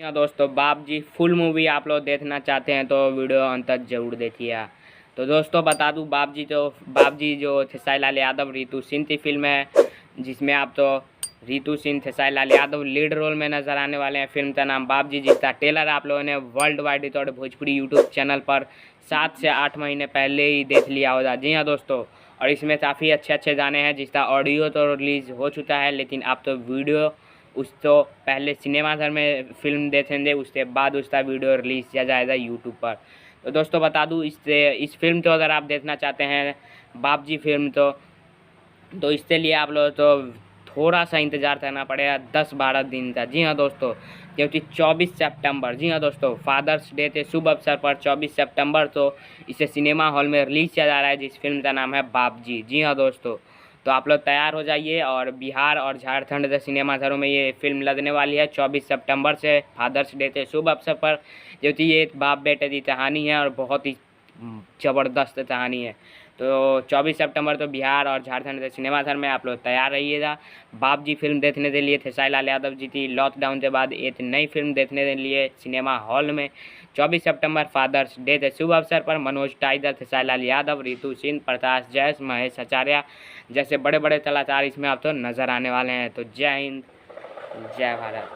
हाँ दोस्तों, बाप जी फुल मूवी आप लोग देखना चाहते हैं तो वीडियो अंत तक जरूर देखिए। तो दोस्तों बता दूं, बाप जी जो खेसारी लाल यादव रितु सिंह की फिल्म है, जिसमें आप तो रितु सिंह खेसारी लाल यादव लीड रोल में नजर आने वाले हैं। फिल्म का नाम बाप जी, जिसका ट्रेलर आप लोगों ने world wide record Bhojpuri YouTube channel पर 7 से 8 महीने पहले ही देख लिया होगा। जी हाँ दोस्तों, और इसमें काफ़ी अच्छे गाने हैं, जिसका ऑडियो तो रिलीज़ हो चुका है, लेकिन आप तो वीडियो उस तो पहले सिनेमाघर में फिल्म देखेंगे, उसके बाद उसका वीडियो रिलीज़ किया जाएगा यूट्यूब पर। तो दोस्तों बता दूं, इस फिल्म को अगर आप देखना चाहते हैं, बाप जी फिल्म, तो इसके लिए आप लोग तो थोड़ा सा इंतज़ार करना पड़ेगा, 10-12 दिन का। जी हाँ दोस्तों, क्योंकि 24 सितंबर, जी हाँ दोस्तों, फादर्स डे के शुभ अवसर पर 24 सितंबर तो इसे सिनेमा हॉल में रिलीज़ किया जा रहा है, जिस फिल्म का नाम है बाप जी। जी हाँ दोस्तों, तो आप लोग तैयार हो जाइए। और बिहार और झारखंड के सिनेमाघरों में ये फिल्म लगने वाली है 24 सितंबर से, फादर्स डे के शुभ अवसर पर, क्योंकि ये एक बाप बेटे की कहानी है और बहुत ही ज़बरदस्त कहानी है। तो 24 सितंबर तो बिहार और झारखंड के सिनेमाघर में आप लोग तैयार रहिएगा बाप जी फिल्म देखने के लिए। खेसारी लाल यादव जी की लॉकडाउन के बाद एक नई फिल्म देखने के लिए सिनेमा हॉल में 24 सितंबर फादर्स डे के शुभ अवसर पर मनोज टाइगर, खेसारी लाल यादव, रितु सिंह, प्रकाश जैस, महेश आचार्य जैसे बड़े बड़े कलाकार इसमें आप तो नज़र आने वाले हैं। तो जय हिंद, जय भारत।